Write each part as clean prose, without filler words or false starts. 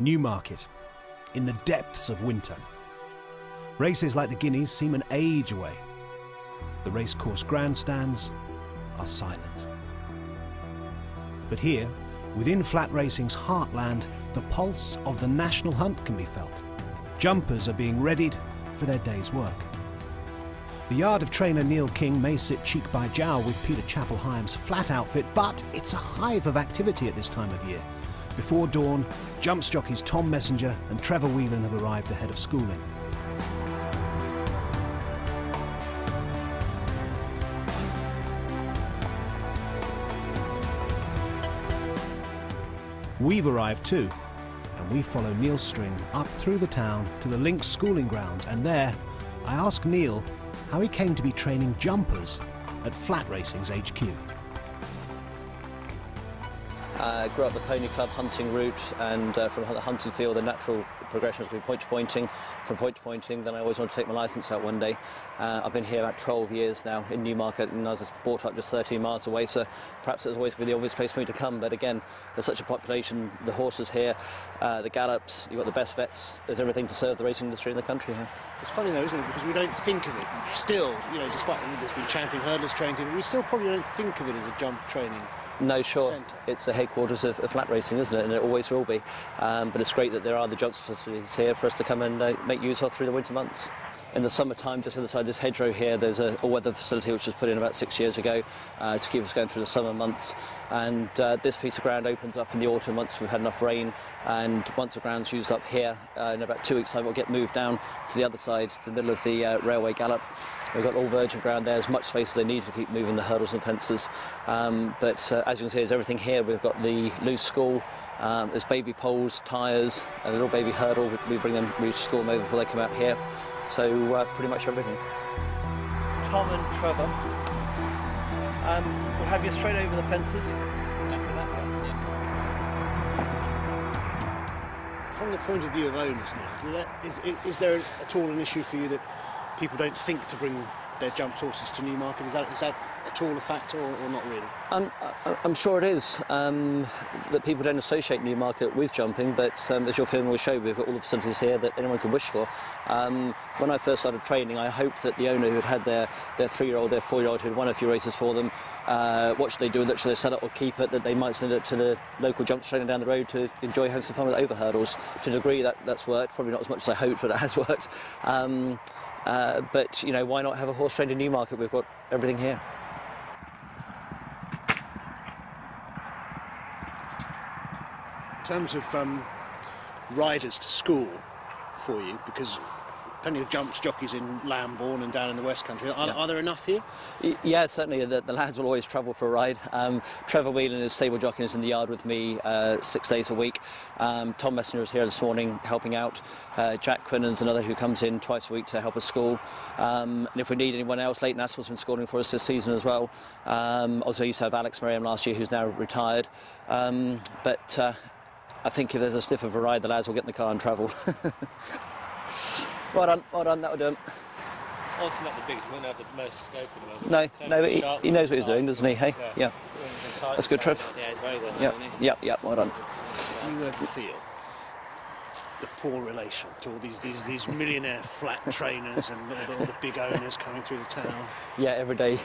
Newmarket, in the depths of winter. Races like the Guineas seem an age away. The racecourse grandstands are silent. But here, within flat racing's heartland, the pulse of the national hunt can be felt. Jumpers are being readied for their day's work. The yard of trainer Neil King may sit cheek by jowl with Peter Chapple-Hyam's flat outfit, but it's a hive of activity at this time of year. Before dawn, jumps jockeys Tom Messenger and Trevor Whelan have arrived ahead of schooling. We've arrived too, and we follow Neil's string up through the town to the Lynx schooling grounds, and there I ask Neil how he came to be training jumpers at Flat Racing's HQ. I grew up the pony club hunting route, and from the hunting field the natural progression was to be point to pointing. From point to pointing, then I always wanted to take my licence out one day. I've been here about 12 years now in Newmarket, and I was brought up just 13 miles away, so perhaps it was always been the obvious place for me to come. But again, there's such a population, the horses here, the gallops, you've got the best vets, there's everything to serve the racing industry in the country here. It's funny though, isn't it, because we don't think of it still, you know, despite there's been champion hurdlers trained here, we still probably don't think of it as a jump training. No, sure. Centre. It's the headquarters of flat racing, isn't it? And it always will be. But it's great that there are the jump facilities here for us to come and make use of through the winter months. In the summertime, just on the side of this hedgerow here, there's a all-weather facility which was put in about 6 years ago to keep us going through the summer months. And this piece of ground opens up in the autumn once we've had enough rain. And once the ground's used up here, in about 2 weeks' time, it'll get moved down to the other side, to the middle of the railway gallop. We've got all virgin ground there, as much space as they need to keep moving the hurdles and fences. But as you can see, there's everything here. We've got the loose school, there's baby poles, tyres, a little baby hurdle. We school them over before they come out here. So pretty much everything. Tom and Trevor, we'll have you straight over the fences. From the point of view of owners now, is there at all an issue for you that people don't think to bring their jump horses to Newmarket? Is that at all a factor or not really? I'm sure it is, that people don't associate Newmarket with jumping, but as your film will show, we've got all the facilities here that anyone can wish for. When I first started training, I hoped that the owner who had their 3-year-old, their 4-year-old who had won a few races for them, what should they do with it? Should they sell it or keep it? That they might send it to the local jump trainer down the road to enjoy having some fun with over hurdles. To a degree, that's worked. Probably not as much as I hoped, but it has worked. But, you know, why not have a horse trained in Newmarket? We've got everything here. In terms of riders to school for you, because plenty of jumps jockeys in Lambourne and down in the West Country, are there enough here? Yeah, certainly. The lads will always travel for a ride. Trevor Whelan is stable jockey and is in the yard with me 6 days a week. Tom Messenger is here this morning helping out. Jack Quinnan's another who comes in twice a week to help us school. And if we need anyone else, Leighton Aspel's been schooling for us this season as well. Also, I used to have Alex Merriam last year, who's now retired. But I think if there's a sniff of a ride, the lads will get in the car and travel. Well done, that'll do him. Obviously not the biggest, we don't have the most scope at the moment. No, but he knows what he's doing, doesn't he? Hey, yeah. That's good, Trev. Yeah, he's very good. Yeah, well done. Do you ever feel the poor relation to all these millionaire flat trainers and all the big owners coming through the town? Yeah, every day.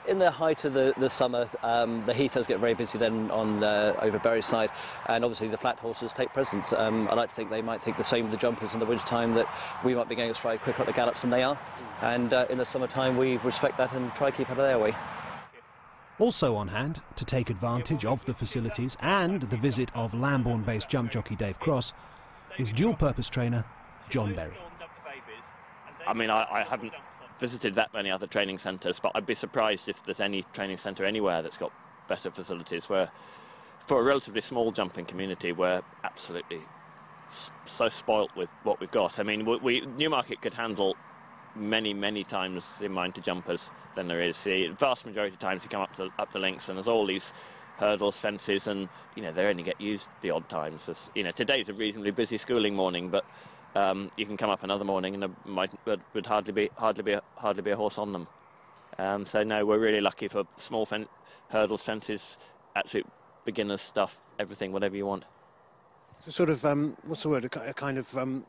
In the height of the summer, the heathers get very busy then on over Bury side, and obviously the flat horses take precedence. I like to think they might think the same with the jumpers in the winter time, that we might be going a stride quicker at the gallops than they are, and in the summertime we respect that and try to keep out of their way. Also on hand to take advantage of the facilities and the visit of Lambourne-based jump jockey Dave Cross is dual-purpose trainer John Berry. I mean, I haven't visited that many other training centres, but I'd be surprised if there's any training centre anywhere that's got better facilities. Where, for a relatively small jumping community, we're absolutely so spoilt with what we've got. I mean, Newmarket could handle many times the amount of jumpers than there is. The vast majority of times you come up the links and there's all these hurdles, fences, and they only get used the odd times. Today's a reasonably busy schooling morning, but you can come up another morning and there would hardly be a horse on them. So no, we're really lucky for small hurdles, fences, absolute beginners stuff, everything, whatever you want. So sort of, what's the word, a kind of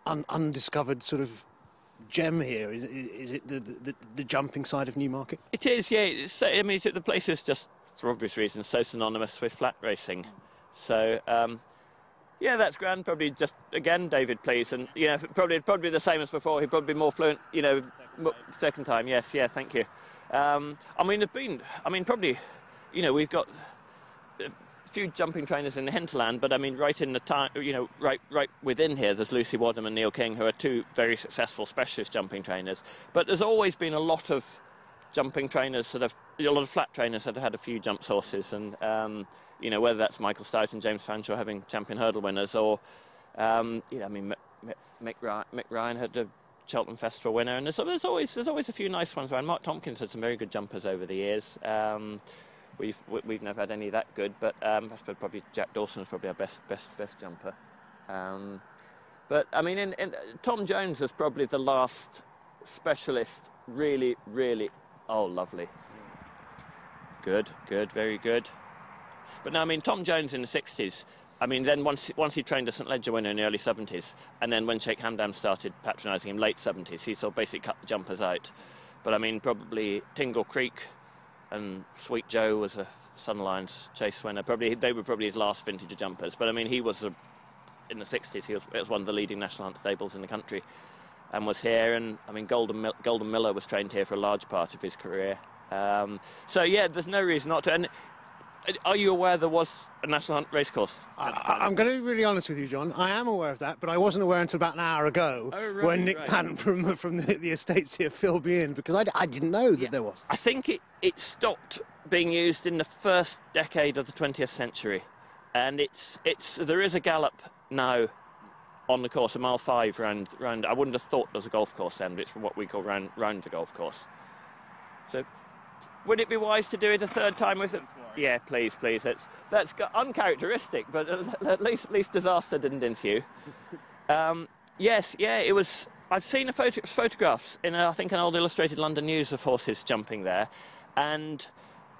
undiscovered sort of gem here. Is it the jumping side of Newmarket? It is, yeah. I mean, the place is just, for obvious reasons, so synonymous with flat racing. So, yeah, that's grand. Probably just, again, David please. And, you know, probably the same as before. He'd probably be more fluent, you know, second time. Yes, yeah, thank you. I mean, probably, you know, we've got a few jumping trainers in the hinterland, but I mean, right in the time, you know, right within here, there's Lucy WADHAM and Neil King, who are two very successful specialist jumping trainers. But there's always been a lot of jumping trainers a lot of flat trainers that have had a few jump horses, and you know, whether that's Michael Stout and James Fanshawe having champion hurdle winners, or you know, I mean, Mick Ryan had a Cheltenham Festival winner, and there's always a few nice ones around. Mark Tompkins had some very good jumpers over the years. We've never had any that good, but I suppose probably Jack Dawson is probably our best jumper. But I mean, Tom Jones was probably the last specialist. Really, oh, lovely. Good, very good. But no, I mean, Tom Jones in the 60s. I mean, then once he trained a St Ledger winner in the early 70s, and then when Sheikh Hamdan started patronising him late 70s, he sort of basically cut the jumpers out. But I mean, probably Tingle Creek and Sweet Joe was a Sunderland's chase winner. They were probably his last vintage of jumpers. But I mean, he was in the 60s. He was one of the leading national hunt stables in the country, and was here. And I mean, Golden Miller was trained here for a large part of his career. So yeah, there's no reason not to. And are you aware there was a national hunt racecourse? I'm going to be really honest with you, John. I am aware of that, but I wasn't aware until about an hour ago, when Nick Patton from the estates here filled me in, because I didn't know that there was. I think it stopped being used in the first decade of the 20th century, and there is a gallop now on the course, a mile 5 round. I wouldn't have thought there was a golf course then, but it's what we call round the golf course. So, would it be wise to do it a third time with it? Yeah, please. That's uncharacteristic, but at least disaster didn't ensue. Yes, yeah, it was. I've seen photographs in I think an old Illustrated London News of horses jumping there, and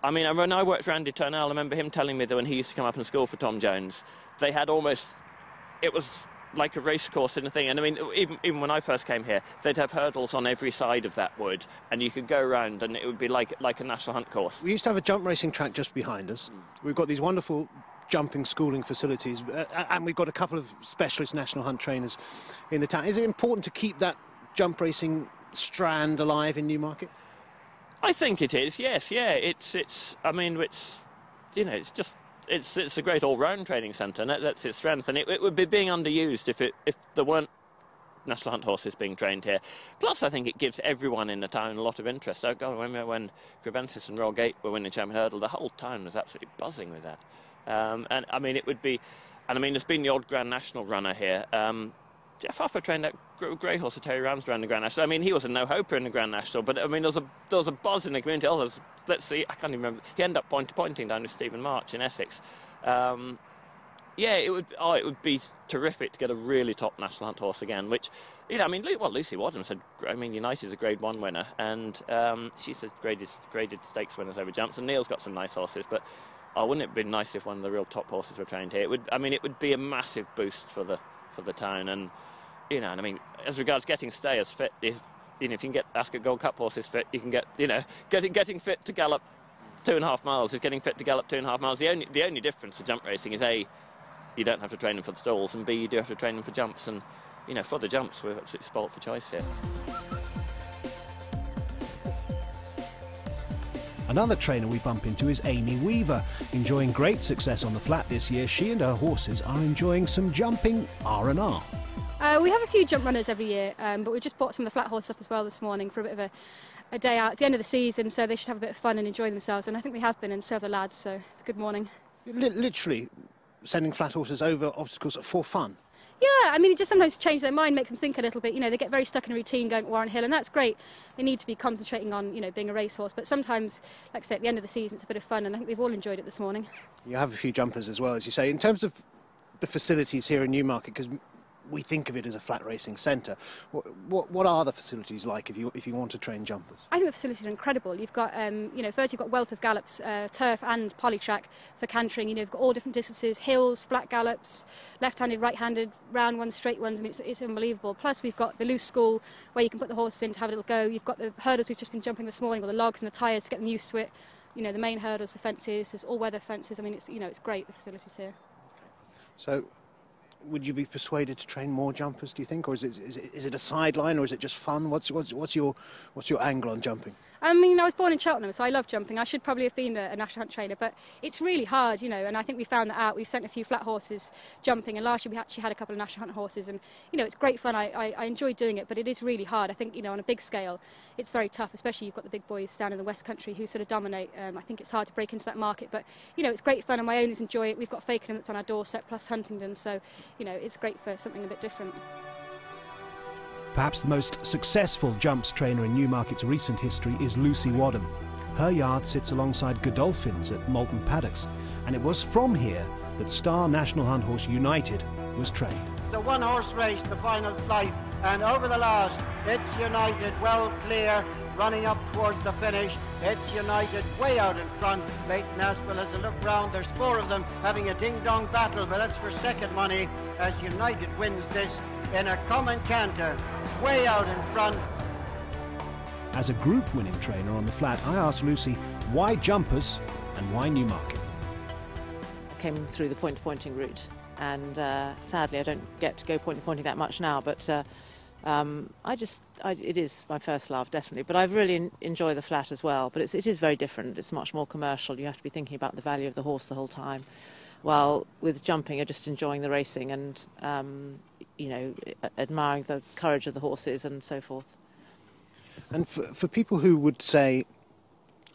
I mean, when I worked for Andy Turnell, I remember him telling me that when he used to come up in school for Tom Jones, they had it was like a race course in a thing. And I mean, even when I first came here, they'd have hurdles on every side of that wood, and you could go around, and it would be like a national hunt course. We used to have a jump racing track just behind us. We've got these wonderful jumping schooling facilities, and we've got a couple of specialist national hunt trainers in the town. Is it important to keep that jump racing strand alive in Newmarket? I think it is. Yes, yeah. It's. I mean, it's. You know, it's just. It's a great all-round training centre, and that's its strength. And it would be being underused if there weren't national hunt horses being trained here. Plus, I think it gives everyone in the town a lot of interest. I remember when Gravensis and Royal Gate were winning Champion Hurdle, the whole town was absolutely buzzing with that. And I mean, it would be. And I mean, there's been the odd Grand National runner here. Jeff Huffer trained that grey horse of Terry Ramsden in the Grand National. I mean, he was a no-hoper in the Grand National, but I mean, there was a buzz in the community. Let's see, I can't even remember. He ended up pointing down with Stephen March in Essex. Yeah, it would be terrific to get a really top national hunt horse again. Which, you know, I mean, Lucy Wadham said. I mean, United's a Grade 1 winner, and she said graded stakes winners over jumps. And Neil's got some nice horses, but wouldn't it be nice if one of the real top horses were trained here? It would be a massive boost for the town. And you know, and I mean, as regards getting stayers fit, if you can get Ascot Gold Cup horses fit, you can get, you know, getting fit to gallop 2.5 miles is getting fit to gallop 2.5 miles. The only difference to jump racing is A, you don't have to train them for the stalls, and B, you do have to train them for jumps. And you know, for the jumps, we're absolutely spoilt for choice here. Another trainer we bump into is Amy Weaver. Enjoying great success on the flat this year, she and her horses are enjoying some jumping R&R. We have a few jump runners every year, but we just brought some of the flat horses up as well this morning for a bit of a day out. It's the end of the season, so they should have a bit of fun and enjoy themselves, and I think they have been, and so have the lads, so it's a good morning. Literally sending flat horses over obstacles for fun? Yeah, I mean, it just sometimes changes their mind, makes them think a little bit. You know, they get very stuck in a routine going to Warren Hill, and that's great. They need to be concentrating on, you know, being a racehorse, but sometimes, like I say, at the end of the season, it's a bit of fun, and I think they've all enjoyed it this morning. You have a few jumpers as well, as you say. In terms of the facilities here in Newmarket, because we think of it as a flat racing centre. What are the facilities like if you want to train jumpers? I think the facilities are incredible. You've got, first you've got wealth of gallops, turf and polytrack for cantering. You've got all different distances, hills, flat gallops, left-handed, right-handed, round ones, straight ones. I mean, it's unbelievable. Plus we've got the loose school where you can put the horses in to have a little go. You've got the hurdles we've just been jumping this morning, or the logs and the tyres to get them used to it. The main hurdles, the fences, there's all-weather fences. I mean, it's great, the facilities here. So, would you be persuaded to train more jumpers, do you think, or is it a sideline, or is it just fun? What's your angle on jumping? I mean, I was born in Cheltenham, so I love jumping. I should probably have been a national hunt trainer, but it's really hard, and I think we found that out. We've sent a few flat horses jumping, and last year we actually had a couple of national hunt horses, and, it's great fun. I enjoy doing it, but it is really hard. I think, on a big scale, it's very tough, especially you've got the big boys down in the West Country who sort of dominate. I think it's hard to break into that market, but, it's great fun, and my owners enjoy it. We've got Fakenham that's on our doorstep, plus Huntingdon, so, it's great for something a bit different. Perhaps the most successful jumps trainer in Newmarket's recent history is Lucy WADHAM. Her yard sits alongside Godolphins at Malton Paddocks, and it was from here that Star National Hunt Horse United was trained. It's the one-horse race, the final flight, and over the last, it's United well clear, running up towards the finish. It's United way out in front. Leighton Aspel has a look round. There's four of them having a ding-dong battle, but that's for second money as United wins this in a common canter, way out in front. As a group winning trainer on the flat, I asked Lucy why jumpers and why Newmarket. I came through the point-to-pointing route, and sadly I don't get to go point-to-pointing that much now, but it is my first love, definitely. But I really enjoy the flat as well, but it is very different. It's much more commercial. You have to be thinking about the value of the horse the whole time. While with jumping, you're just enjoying the racing and admiring the courage of the horses and so forth. And for people who would say,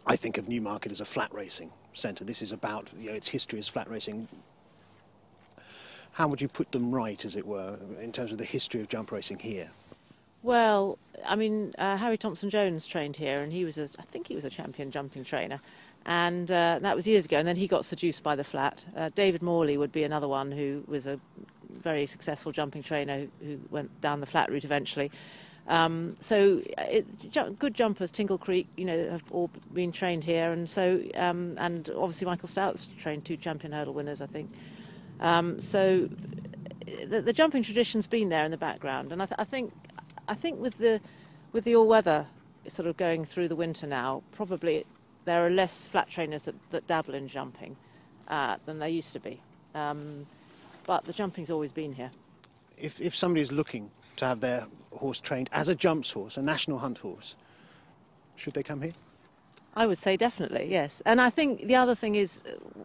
I think of Newmarket as a flat racing centre, this is about its history as flat racing, how would you put them right, as it were, in terms of the history of jump racing here? Well, I mean, Harry Thompson-Jones trained here, and I think he was a champion jumping trainer. And that was years ago, and then he got seduced by the flat. David Morley would be another one who was a very successful jumping trainer who went down the flat route eventually. Good jumpers, Tingle Creek, have all been trained here, and so and obviously Michael Stout's trained 2 champion hurdle winners, I think. So the jumping tradition's been there in the background, and I think with the all-weather sort of going through the winter now, probably there are less flat trainers that dabble in jumping than there used to be. But the jumping's always been here. If somebody's looking to have their horse trained as a jumps horse, a national hunt horse, should they come here? I would say definitely, yes. And I think the other thing is,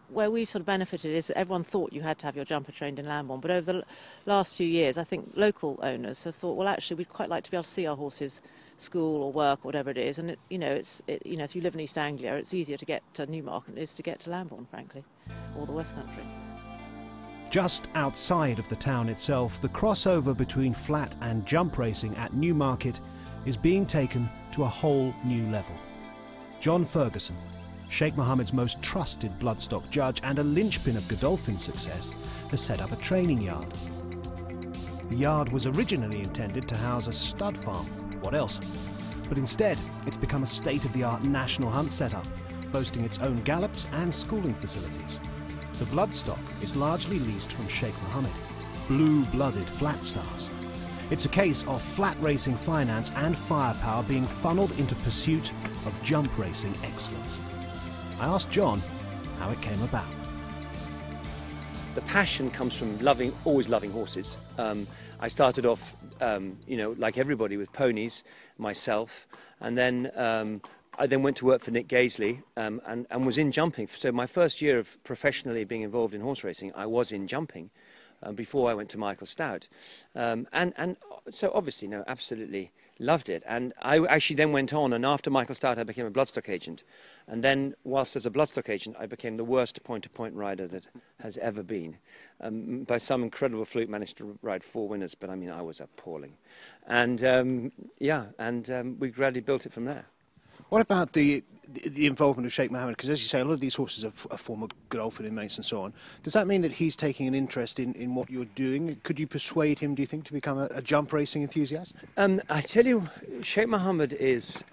where we've sort of benefited is that everyone thought you had to have your jumper trained in Lambourne. But over the last few years, I think local owners have thought, well, actually, we'd quite like to be able to see our horses school or work or whatever it is. And, if you live in East Anglia, it's easier to get to Newmarket than it is to get to Lambourne, frankly, or the West Country. Just outside of the town itself, the crossover between flat and jump racing at Newmarket is being taken to a whole new level. John Ferguson, Sheikh Mohammed's most trusted bloodstock judge and a linchpin of Godolphin's success, has set up a training yard. The yard was originally intended to house a stud farm, what else? But instead, it's become a state-of-the-art national hunt setup, boasting its own gallops and schooling facilities. The bloodstock is largely leased from Sheikh Mohammed, blue-blooded flat stars. It's a case of flat racing finance and firepower being funneled into pursuit of jump racing excellence. I asked John how it came about. The passion comes from always loving horses. I started off, like everybody, with ponies, myself, and then I then went to work for Nick Gaisley and was in jumping. So my first year of professionally being involved in horse racing, I was in jumping before I went to Michael Stout. And so obviously, absolutely loved it. And I actually then went on, and after Michael Stout, I became a bloodstock agent. And then, whilst as a bloodstock agent, I became the worst point-to-point rider that has ever been. By some incredible fluke, managed to ride 4 winners, but I was appalling. And we gradually built it from there. What about the involvement of Sheikh Mohammed? Because as you say, a lot of these horses are former Godolphin inmates and so on. Does that mean that he's taking an interest in what you're doing? Could you persuade him, do you think, to become a jump racing enthusiast? I tell you, Sheikh Mohammed is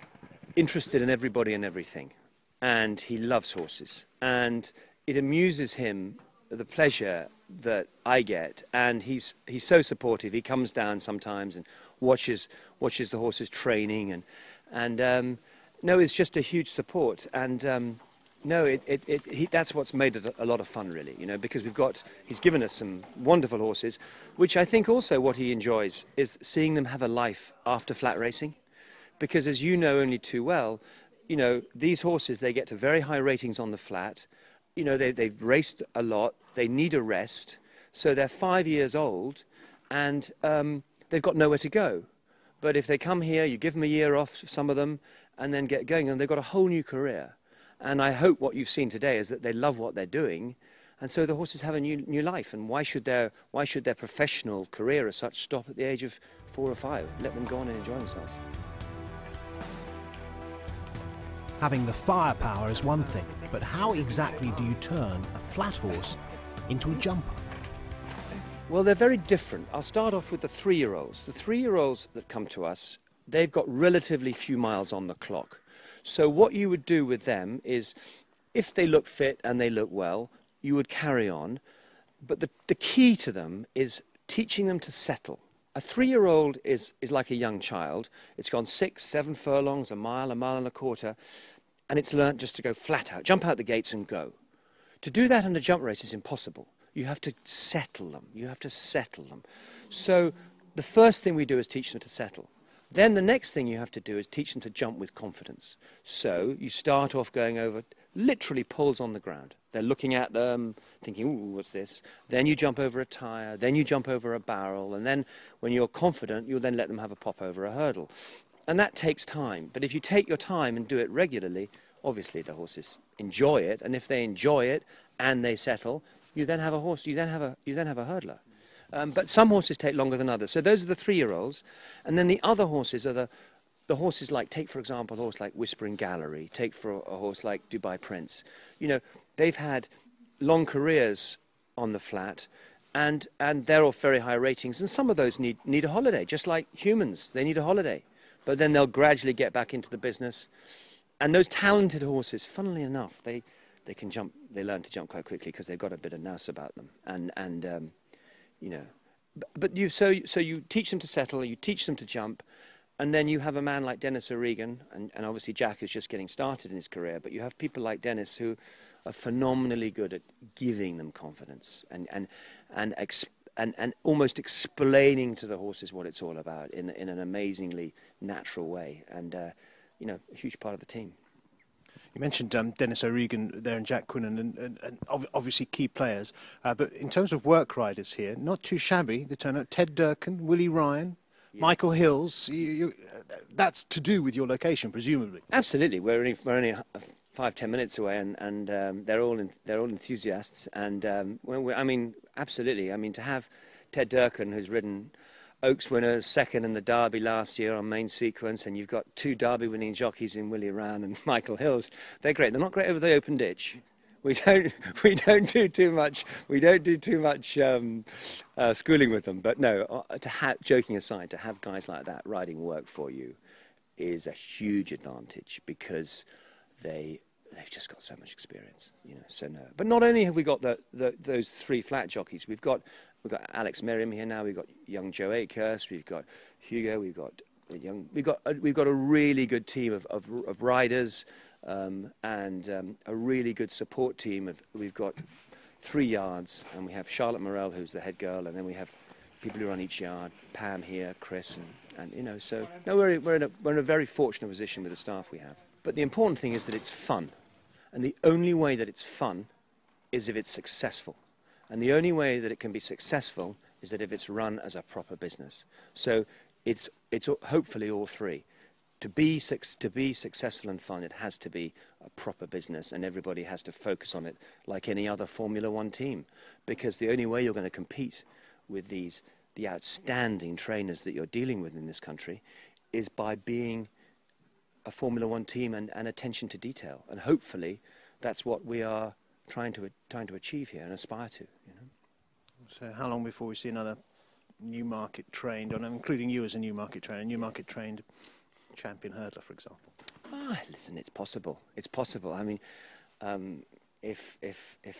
interested in everybody and everything, and he loves horses, and it amuses him the pleasure that I get, and he's so supportive. He comes down sometimes and watches the horses training, and no, it's just a huge support, and no, that's what's made it a lot of fun, really, you know, because he's given us some wonderful horses, which I think also what he enjoys is seeing them have a life after flat racing, because as you know only too well, you know, these horses, they get to very high ratings on the flat, you know, they've raced a lot, they need a rest, so they're 5 years old, and they've got nowhere to go. But if they come here, you give them a year off, some of them, and then get going, and they've got a whole new career. And I hope what you've seen today is that they love what they're doing, and so the horses have a new life. And why should their professional career as such stop at the age of 4 or 5? Let them go on and enjoy themselves. Having the firepower is one thing, but how exactly do you turn a flat horse into a jumper? Well, they're very different. I'll start off with the 3-year-olds. The 3-year-olds that come to us, they've got relatively few miles on the clock. So what you would do with them is, if they look fit and they look well, you would carry on. But the key to them is teaching them to settle. A 3-year-old is like a young child. It's gone 6, 7 furlongs, a mile and a quarter, and it's learnt just to go flat out, jump out the gates and go. To do that in a jump race is impossible. You have to settle them. You have to settle them. So the first thing we do is teach them to settle. Then the next thing you have to do is teach them to jump with confidence. So you start off going over, literally poles on the ground. They're looking at them, thinking, ooh, what's this? Then you jump over a tyre, then you jump over a barrel, and then when you're confident, you'll then let them have a pop over a hurdle. And that takes time. But if you take your time and do it regularly, obviously the horses enjoy it, and if they enjoy it and they settle, you then have a horse, you then have a hurdler. But some horses take longer than others. So those are the 3-year-olds. And then the other horses are the horses like, take for example, a horse like Whispering Gallery, take for a horse like Dubai Prince. You know, they've had long careers on the flat, and they're off very high ratings. And some of those need a holiday, just like humans. They need a holiday. But then they'll gradually get back into the business. And those talented horses, funnily enough, they can jump. They learn to jump quite quickly because they've got a bit of nous about them. And you know, but so you teach them to settle, you teach them to jump, and then you have a man like Dennis O'Regan, and obviously Jack is just getting started in his career, but you have people like Dennis who are phenomenally good at giving them confidence and almost explaining to the horses what it's all about in an amazingly natural way, and you know, a huge part of the team. You mentioned Dennis O'Regan there and Jack Quinnan, and obviously key players. But in terms of work riders here, not too shabby, the turnout. Ted Durkin, Willie Ryan, yeah. Michael Hills. That's to do with your location, presumably. Absolutely. We're only 5-10 minutes away, and they're all enthusiasts. And I mean, absolutely. I mean, to have Ted Durkin, who's ridden Oaks winners, second in the Derby last year on main sequence, and you've got 2 Derby-winning jockeys in Willie Ryan and Michael Hills. They're great. They're not great over the open ditch. We don't do too much. We don't do too much schooling with them. But no, joking aside, to have guys like that riding work for you is a huge advantage, because they've just got so much experience, you know. So no. But not only have we got those 3 flat jockeys, we've got Alex Merriam here now. We've got young Joe Akehurst. We've got Hugo. We've got a really good team of riders, and a really good support team. We've got 3 yards, and we have Charlotte Morell, who's the head girl, and then we have people who run each yard. Pam here, Chris, and you know. So no, we're in a very fortunate position with the staff we have. But the important thing is that it's fun, and the only way that it's fun is if it's successful. And the only way that it can be successful is that if it's run as a proper business. So it's hopefully all 3. To be successful and fun, it has to be a proper business, and everybody has to focus on it like any other Formula One team. Because the only way you're going to compete with the outstanding trainers that you're dealing with in this country is by being a Formula One team and attention to detail. And hopefully that's what we are trying to achieve here and aspire to. You know? So how long before we see another Newmarket trained, and including you as a Newmarket trainer, Newmarket trained champion hurdler, for example? Listen, it's possible. It's possible. I mean, if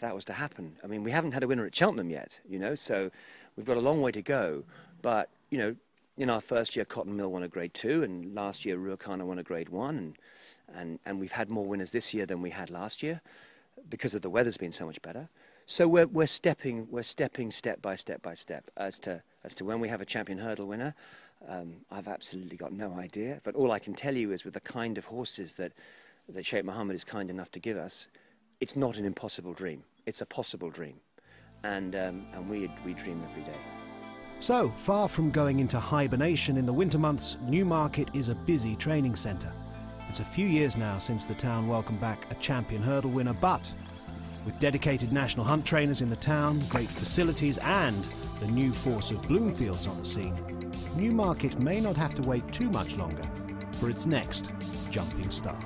that was to happen, I mean, we haven't had a winner at Cheltenham yet, you know, so we've got a long way to go. But you know, in our first year, Cotton Mill won a Grade 2, and last year Ruakana won a Grade 1, and we've had more winners this year than we had last year because of the weather's been so much better. So we're stepping step by step as to when we have a champion hurdle winner. I've absolutely got no idea, but all I can tell you is with the kind of horses that Sheikh Mohammed is kind enough to give us, it's not an impossible dream. It's a possible dream, and we dream every day. So, far from going into hibernation in the winter months, Newmarket is a busy training centre. It's a few years now since the town welcomed back a champion hurdle winner, but with dedicated national hunt trainers in the town, great facilities and the new force of Bloomfields on the scene, Newmarket may not have to wait too much longer for its next jumping star.